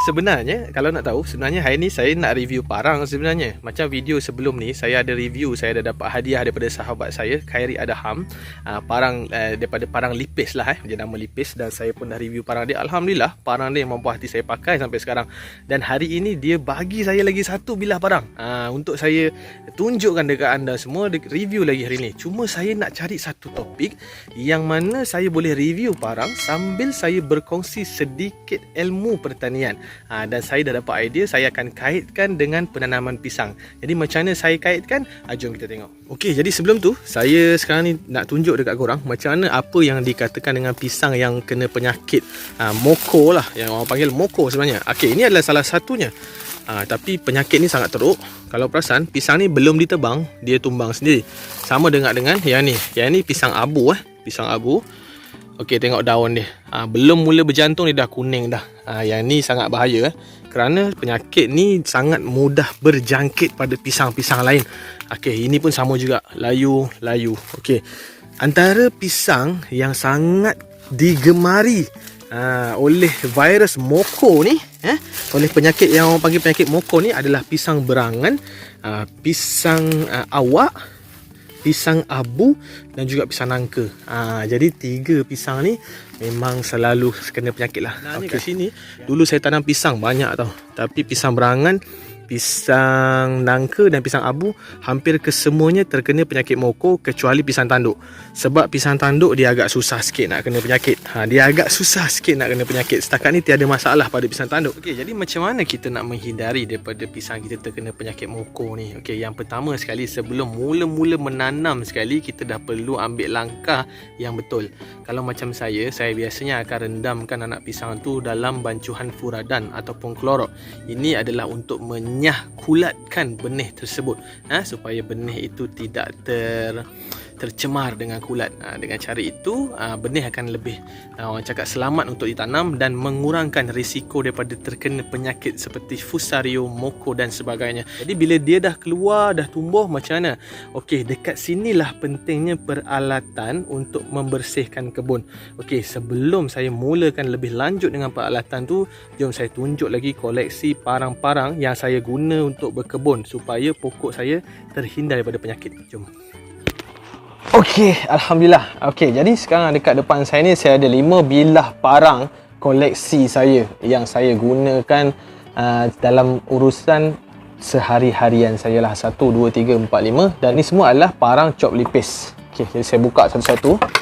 Sebenarnya, kalau nak tahu, sebenarnya hari ni saya nak review parang sebenarnya. Macam video sebelum ni, saya ada review, saya ada dapat hadiah daripada sahabat saya, Khairi Adham. Parang daripada parang lipis lah, dia nama lipis. Dan saya pun dah review parang dia. Alhamdulillah, parang dia mempuas hati saya pakai sampai sekarang. Dan hari ini dia bagi saya lagi satu bilah parang untuk saya tunjukkan dekat anda semua, review lagi hari ni. Cuma saya nak cari satu topik yang mana saya boleh review parang sambil saya berkongsi sedikit ilmu pertanian. Dan saya dah dapat idea, saya akan kaitkan dengan penanaman pisang. Jadi macam mana saya kaitkan? Jom kita tengok. Okey, jadi sebelum tu, saya sekarang ni nak tunjuk dekat korang macam mana apa yang dikatakan dengan pisang yang kena penyakit moko lah, yang orang panggil moko sebenarnya. Okey, ini adalah salah satunya. Tapi penyakit ni sangat teruk. Kalau perasan, pisang ni belum ditebang, dia tumbang sendiri. Sama dengan yang ni. Yang ni pisang abu pisang abu. Okey, tengok daun dia. Belum mula berjantung dia dah kuning dah. Yang ni sangat bahaya kerana penyakit ni sangat mudah berjangkit pada pisang-pisang lain. Okey, ini pun sama juga, layu. Okey. Antara pisang yang sangat digemari oleh virus moko ni, oleh penyakit yang orang panggil penyakit moko ni adalah pisang berangan, pisang awak, pisang abu dan juga pisang nangka. Jadi 3 pisang ni memang selalu kena penyakit lah. Kat sini dulu saya tanam pisang banyak tau. Tapi pisang berangan, pisang nangka dan pisang abu hampir kesemuanya terkena penyakit moko kecuali pisang tanduk. Sebab pisang tanduk dia agak susah sikit nak kena penyakit. Setakat ni tiada masalah pada pisang tanduk. Okey, jadi macam mana kita nak menghindari daripada pisang kita terkena penyakit moko ni? Okey, yang pertama sekali, sebelum mula-mula menanam sekali, kita dah perlu ambil langkah yang betul. Kalau macam saya biasanya akan rendamkan anak pisang tu dalam bancuhan furadan ataupun klorok. Ini adalah untuk kulatkan benih tersebut, supaya benih itu tidak tercemar dengan kulat. Dengan cara itu benih akan lebih orang cakap selamat untuk ditanam dan mengurangkan risiko daripada terkena penyakit seperti Fusarium, moko dan sebagainya. Jadi bila dia dah keluar, dah tumbuh, macam mana? Okey, dekat sinilah pentingnya peralatan untuk membersihkan kebun. Okey, sebelum saya mulakan lebih lanjut dengan peralatan tu, jom saya tunjuk lagi koleksi parang-parang yang saya guna untuk berkebun supaya pokok saya terhindar daripada penyakit. Jom. Okey, alhamdulillah. Okey, jadi sekarang dekat depan saya ni saya ada 5 bilah parang koleksi saya yang saya gunakan dalam urusan sehari-harian saya lah. 1, 2, 3, 4, 5 dan ni semua adalah parang cop lipis. Okey, jadi saya buka satu-satu.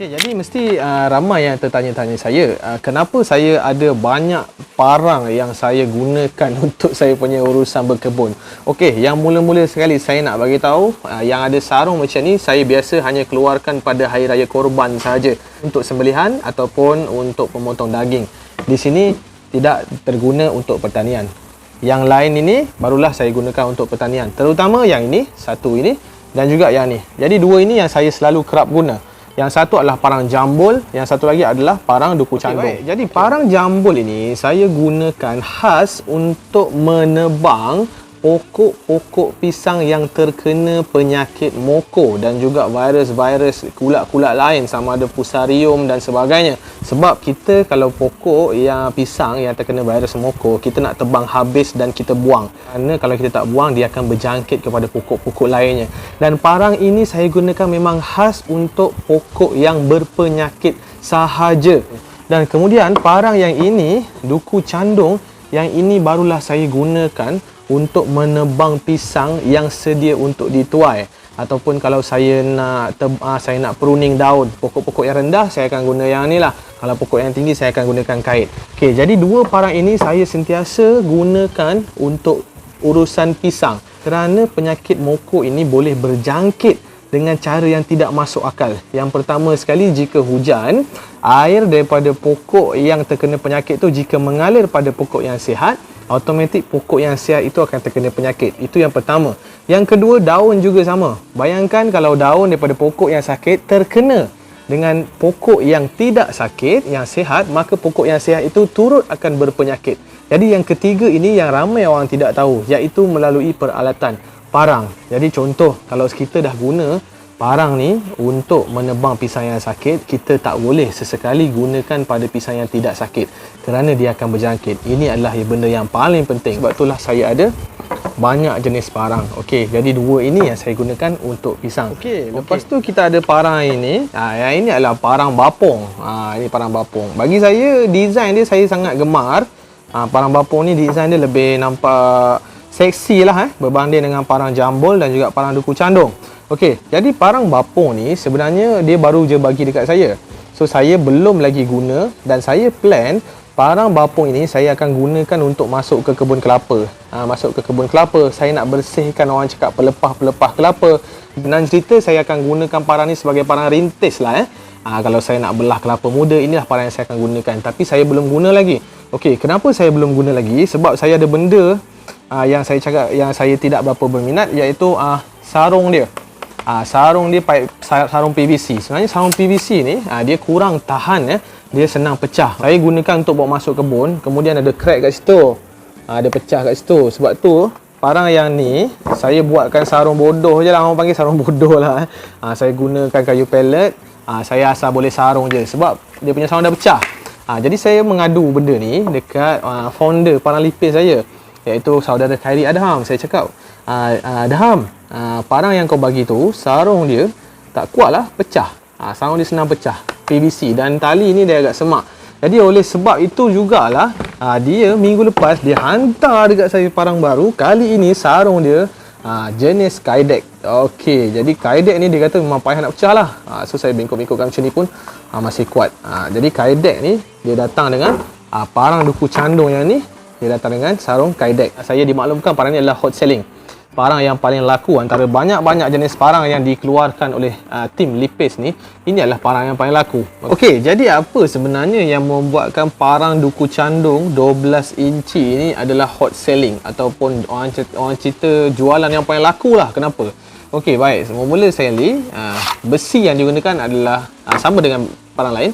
Okay, jadi mesti ramai yang tertanya-tanya saya, kenapa saya ada banyak parang yang saya gunakan untuk saya punya urusan berkebun. Okey, yang mula-mula sekali saya nak bagi tahu, yang ada sarung macam ni saya biasa hanya keluarkan pada hari raya korban sahaja untuk sembelihan ataupun untuk pemotong daging. Di sini tidak terguna untuk pertanian. Yang lain ini barulah saya gunakan untuk pertanian. Terutama yang ini, satu ini dan juga yang ni. Jadi 2 ini yang saya selalu kerap guna. Yang satu adalah parang jambul, yang satu lagi adalah parang duku candung. Jadi parang jambul ini saya gunakan khas untuk menebang pokok-pokok pisang yang terkena penyakit moko dan juga virus-virus kulat-kulat lain sama ada Fusarium dan sebagainya. Sebab kita kalau pokok yang pisang yang terkena virus moko, kita nak tebang habis dan kita buang. Kerana kalau kita tak buang, dia akan berjangkit kepada pokok-pokok lainnya. Dan parang ini saya gunakan memang khas untuk pokok yang berpenyakit sahaja. Dan kemudian parang yang ini, duku candung, yang ini barulah saya gunakan untuk menebang pisang yang sedia untuk dituai. Ataupun kalau saya nak pruning daun, pokok-pokok yang rendah saya akan guna yang ni lah. Kalau pokok yang tinggi saya akan gunakan kait. Okey, jadi 2 parang ini saya sentiasa gunakan untuk urusan pisang. Kerana penyakit moko ini boleh berjangkit dengan cara yang tidak masuk akal. Yang pertama sekali, jika hujan, air daripada pokok yang terkena penyakit tu jika mengalir pada pokok yang sihat, automatik pokok yang sihat itu akan terkena penyakit. Itu yang pertama. Yang kedua, daun juga sama. Bayangkan kalau daun daripada pokok yang sakit terkena dengan pokok yang tidak sakit, yang sihat, maka pokok yang sihat itu turut akan berpenyakit. Jadi yang ketiga ini yang ramai orang tidak tahu, iaitu melalui peralatan parang. Jadi contoh, kalau kita dah guna Parang ni untuk menebang pisang yang sakit, kita tak boleh sesekali gunakan pada pisang yang tidak sakit kerana dia akan berjangkit. Ini adalah benda yang paling penting. Sebab itulah saya ada banyak jenis parang. Okey, jadi dua ini yang saya gunakan untuk pisang. Okey, lepas tu kita ada parang ini. Yang ini adalah parang bapung. Ini parang bapung. Bagi saya, design dia saya sangat gemar. Parang bapung ni design dia lebih nampak seksi lah berbanding dengan parang jambul dan juga parang duku candung. Okey, jadi parang bapung ni sebenarnya dia baru je bagi dekat saya. So saya belum lagi guna dan saya plan parang bapung ini saya akan gunakan untuk masuk ke kebun kelapa. Masuk ke kebun kelapa, saya nak bersihkan, orang cakap pelepah-pelepah kelapa. Dan cerita saya akan gunakan parang ni sebagai parang rintis lah kalau saya nak belah kelapa muda, inilah parang yang saya akan gunakan. Tapi saya belum guna lagi. Okey, kenapa saya belum guna lagi? Sebab saya ada benda yang saya cakap yang saya tidak berapa berminat, iaitu sarung dia. Sarung dia sarung PVC. Sebenarnya sarung PVC ni dia kurang tahan dia senang pecah. Saya gunakan untuk bawa masuk kebun, kemudian ada crack kat situ. Ada pecah kat situ. Sebab tu parang yang ni saya buatkan sarung bodoh je lah, orang panggil sarung bodoh lah. Saya gunakan kayu pellet. Saya asal boleh sarung je sebab dia punya sarung dah pecah. Jadi saya mengadu benda ni dekat founder parang lipis saya, iaitu saudara Khairi Adham. Saya cakap, Adham, parang yang kau bagi tu, sarung dia tak kuat lah, pecah. Sarung dia senang pecah, PVC, dan tali ni dia agak semak. Jadi oleh sebab itu jugalah dia minggu lepas dia hantar dekat saya parang baru. Kali ini sarung dia jenis Kydex. Okey, jadi Kydex ni dia kata memang payah nak pecah lah. So saya bengkok-bengkokkan macam ni pun masih kuat. Jadi Kydex ni dia datang dengan parang duku candung yang ni, dia datang dengan sarung Kydex. Saya dimaklumkan parang ni adalah hot selling, parang yang paling laku antara banyak-banyak jenis parang yang dikeluarkan oleh tim Lipis ni. Ini adalah parang yang paling laku. Okey, jadi apa sebenarnya yang membuatkan parang duku candung 12 inci ini adalah hot selling, ataupun orang cerita jualan yang paling laku lah? Kenapa? Okey, baik. Semula sekali, besi yang digunakan adalah sama dengan parang lain,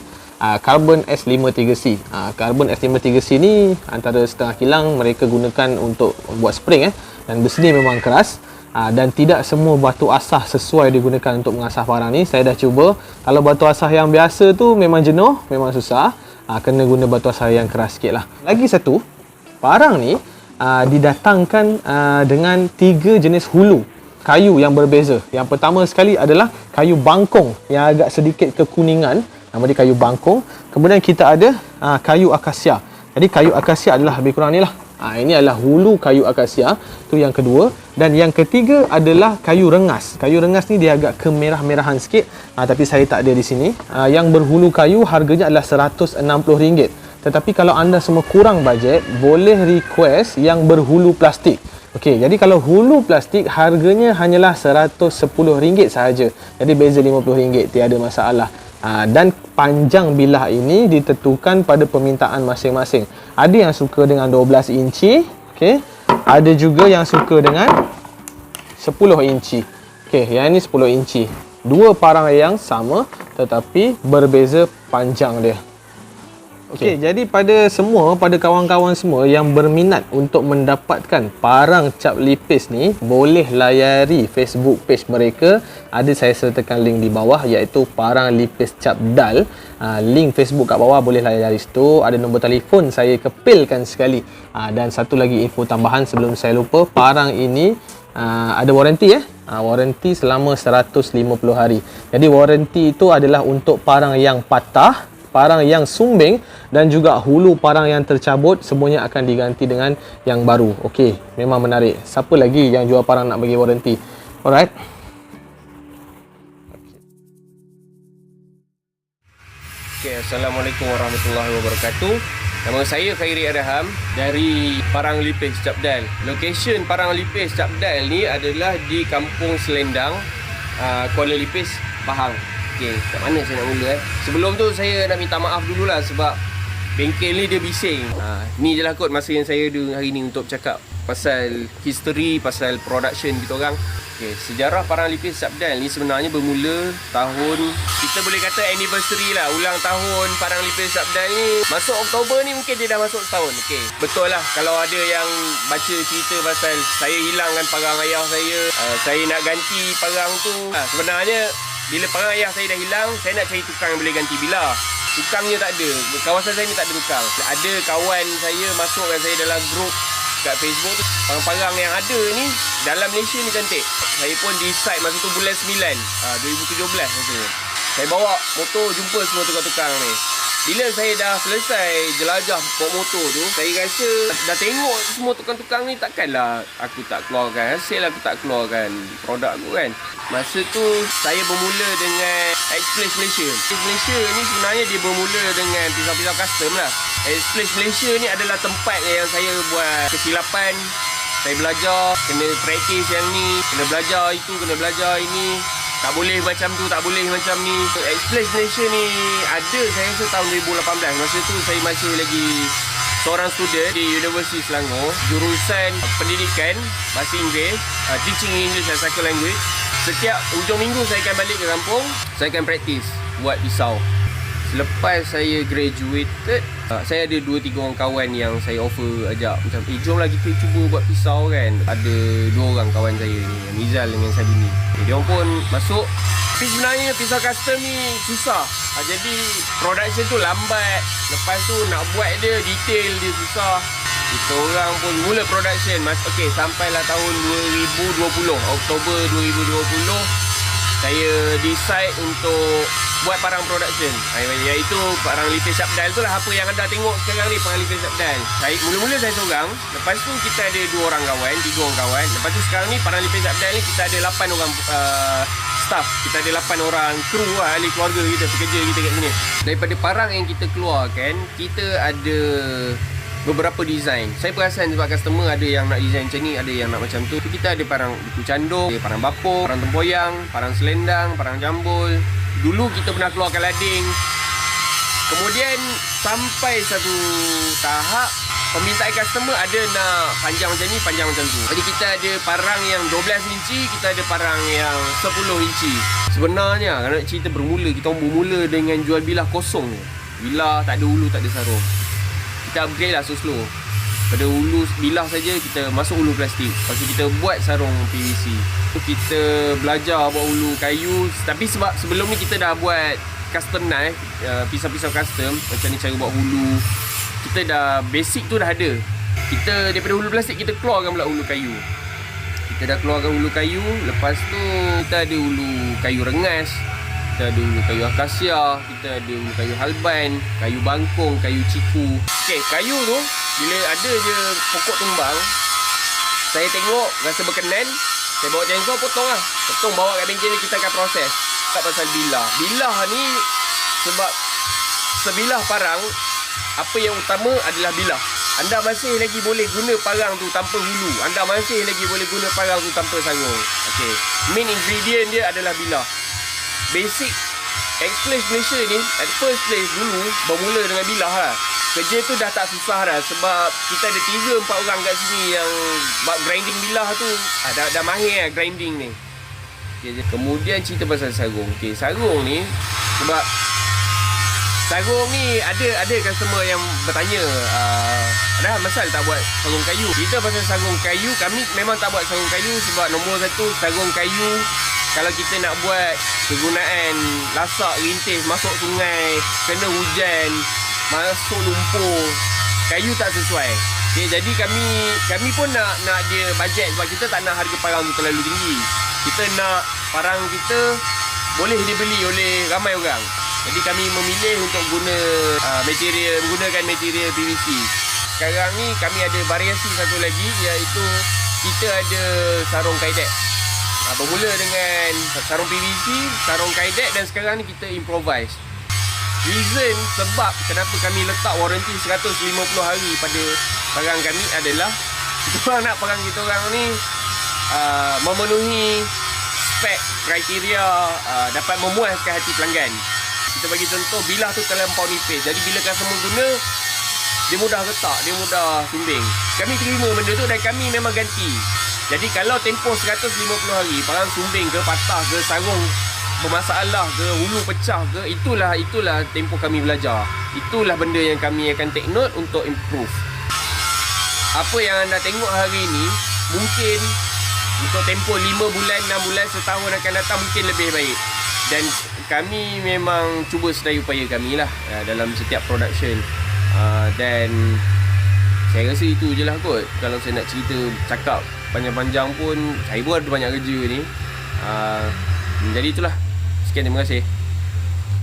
Carbon S53C. Carbon S53C ni antara setengah kilang mereka gunakan untuk buat spring dan besi ni memang keras, dan tidak semua batu asah sesuai digunakan untuk mengasah parang ni. Saya dah cuba. Kalau batu asah yang biasa tu memang jenuh, memang susah. Kena guna batu asah yang keras sikit lah. Lagi satu, parang ni didatangkan dengan 3 jenis hulu kayu yang berbeza. Yang pertama sekali adalah kayu bangkong yang agak sedikit kekuningan, nama dia kayu bangkong. Kemudian kita ada kayu akasia. Jadi kayu akasia adalah lebih kurang ni lah. Ini adalah hulu kayu akasia, tu yang kedua. Dan yang ketiga adalah kayu rengas. Kayu rengas ni dia agak kemerah-merahan sikit, tapi saya tak ada di sini. Yang berhulu kayu harganya adalah RM160. Tetapi kalau anda semua kurang bajet, boleh request yang berhulu plastik. Okey, jadi kalau hulu plastik harganya hanyalah RM110 sahaja. Jadi beza RM50, tiada masalah. Dan panjang bilah ini ditentukan pada permintaan masing-masing. Ada yang suka dengan 12 inci, okey. Ada juga yang suka dengan 10 inci. Okey, yang ini 10 inci. Dua parang yang sama tetapi berbeza panjang dia. Okey, jadi pada kawan-kawan semua yang berminat untuk mendapatkan parang cap lipis ni, boleh layari Facebook page mereka. Ada saya sertakan link di bawah, iaitu Parang Lipis Cap Dal. Link Facebook kat bawah, boleh layari situ. Ada nombor telefon saya kepilkan sekali. Dan satu lagi info tambahan sebelum saya lupa, parang ini ada waranti waranti selama 150 hari. Jadi waranti itu adalah untuk parang yang patah, parang yang sumbing dan juga hulu parang yang tercabut, semuanya akan diganti dengan yang baru. Okey, memang menarik. Siapa lagi yang jual parang nak bagi waranti? Alright. Okay, Assalamualaikum warahmatullahi wabarakatuh. Nama saya Khairi Adham dari Parang Lipis Cap Dal. Lokesen Parang Lipis Cap Dal ni adalah di Kampung Selendang, Kuala Lipis, Pahang. Okey, kat mana saya nak mula Sebelum tu saya nak minta maaf dululah sebab bengkel ni dia bising. Ni je lah kot masa yang saya ada hari ni untuk cakap pasal history, pasal production kita orang. Okay, sejarah Parang Lipis Cap Dal ni sebenarnya bermula tahun, kita boleh kata anniversary lah, ulang tahun Parang Lipis Cap Dal ni. Masuk Oktober ni mungkin dia dah masuk setahun. Okay, betul lah kalau ada yang baca cerita pasal saya hilangkan parang ayah saya nak ganti parang tu. Sebenarnya bila parang ayah saya dah hilang, saya nak cari tukang yang boleh ganti bilah. Tukangnya tak ada. Kawasan saya ni tak ada tukang. Ada kawan saya masukkan saya dalam grup kat Facebook tu. Parang-parang yang ada ni dalam Malaysia ni cantik. Saya pun decide masa tu bulan 9, 2017 masa tu. Saya bawa motor jumpa semua tukang-tukang ni. Bila saya dah selesai jelajah bawa motor tu, saya rasa dah tengok semua tukang-tukang ni, takkanlah aku tak keluarkan hasil, aku tak keluarkan produk aku kan. Masa tu saya bermula dengan X-Place Malaysia. X-Place Malaysia ni sebenarnya dia bermula dengan pisau-pisau custom lah. X-Place Malaysia ni adalah tempat yang saya buat kesilapan. Saya belajar, kena praktis yang ni, kena belajar itu, kena belajar ini. Tak boleh macam tu, tak boleh macam ni. X-Place Malaysia ni ada saya rasa tahun 2018. Masa tu saya masih lagi seorang student di Universiti Selangor, jurusan pendidikan bahasa Inggeris, teaching English as second language. Setiap hujung minggu saya akan balik ke kampung, saya akan praktis buat pisau. Selepas saya graduated, saya ada 2-3 orang kawan yang saya offer ajak macam, jomlah kita cuba buat pisau kan. Ada 2 orang kawan saya ni, Nizal dengan Sadini. Dia orang pun masuk. Tapi sebenarnya pisau custom ni susah. Jadi production tu lambat. Lepas tu nak buat dia, detail dia susah. Kita orang pun mula production. Okay, sampailah tahun 2020, Oktober 2020, saya decide untuk buat parang production, iaitu parang lipis Syabdal tu lah. Apa yang anda tengok sekarang ni, parang lipis Syabdal. Mula-mula saya seorang. Lepas tu kita ada 2 orang kawan, 3 orang kawan. Lepas tu sekarang ni parang lipis Syabdal ni kita ada 8 orang staff. Kita ada 8 orang kru lah, ahli keluarga kita, pekerja kita kat sini. Daripada parang yang kita keluarkan, kita ada beberapa design. Saya perasan sebab customer ada yang nak design macam ni, ada yang nak macam tu. Kita ada parang buku canduk, parang bapur, parang tempoyang, parang selendang, parang jambul. Dulu kita pernah keluarkan lading. Kemudian sampai satu tahap permintaan customer ada nak panjang macam ni, panjang macam tu. Jadi kita ada parang yang 12 inci, kita ada parang yang 10 inci. Sebenarnya kalau nak cerita bermula, kita bermula dengan jual bilah kosong. Bilah tak ada hulu, tak ada sarung. Kita upgrade lah slow-slow. Pada hulu bilah saja kita masuk hulu plastik. Lepas tu kita buat sarung PVC. Kita belajar buat hulu kayu. Tapi sebab sebelum ni kita dah buat custom knife, pisau-pisau custom, macam ni cara buat hulu. Kita dah basic tu dah ada. Kita daripada hulu plastik kita keluarkan pula hulu kayu. Kita dah keluarkan hulu kayu. Lepas tu kita ada hulu kayu rengas, kita ada hulu kayu akasia, kita ada hulu kayu halban, kayu bangkong, kayu ciku. Okey, kayu tu bila ada je pokok tumbang, saya tengok rasa berkenan, saya bawa chainsaw potong lah. Potong bawa kat bengkel ni, kita akan proses. Tak pasal bilah. Bilah ni sebab sebilah parang, apa yang utama adalah bilah. Anda masih lagi boleh guna parang tu tanpa hulu. Anda masih lagi boleh guna parang tu tanpa sarung. Okey. Main ingredient dia adalah bilah. Basic X-Place Malaysia ni at first place dulu bermula dengan bilah lah. Kerja tu dah tak susah dah sebab kita ada 3-4 orang kat sini yang buat grinding bilah tu. Dah mahir lah grinding ni. Okay, kemudian cerita pasal sarung. Okay, sarung ni sebab sarung ni ada customer yang bertanya, ada masal tak buat sarung kayu? Kita pasal sarung kayu, kami memang tak buat sarung kayu sebab nombor 1, sarung kayu kalau kita nak buat kegunaan lasak, rintis, masuk sungai, kena hujan, masuk lumpur, kayu tak sesuai. Okay, jadi kami pun nak dia bajet sebab kita tak nak harga parang tu terlalu tinggi. Kita nak parang kita boleh dibeli oleh ramai orang. Jadi kami memilih untuk menggunakan material PVC. Sekarang ni kami ada variasi satu lagi, iaitu kita ada sarung kaidek. Bermula dengan sarung PVC, sarung kaidek, dan sekarang ni kita improvise. Reason sebab kenapa kami letak waranti 150 hari pada parang kami adalah kita orang nak parang kita orang ni memenuhi spek, kriteria, dapat memuaskan hati pelanggan. Kita bagi contoh, bilah tu terlampau nipis. Jadi bila customer guna, dia mudah retak, dia mudah sumbing. Kami terima benda tu dan kami memang ganti. Jadi kalau tempoh 150 hari, parang sumbing ke, patah ke, sarung bermasalah ke, hulu pecah ke, itulah tempoh kami belajar. Itulah benda yang kami akan take note untuk improve. Apa yang anda tengok hari ni, mungkin untuk tempoh 5 bulan, 6 bulan, setahun akan datang mungkin lebih baik. Dan kami memang cuba sedaya upaya kami lah dalam setiap production. Dan saya rasa itu je lah kot. Kalau saya nak cerita, cakap panjang-panjang pun, saya pun ada banyak kerja ni. Jadi itulah. Sekian, terima kasih.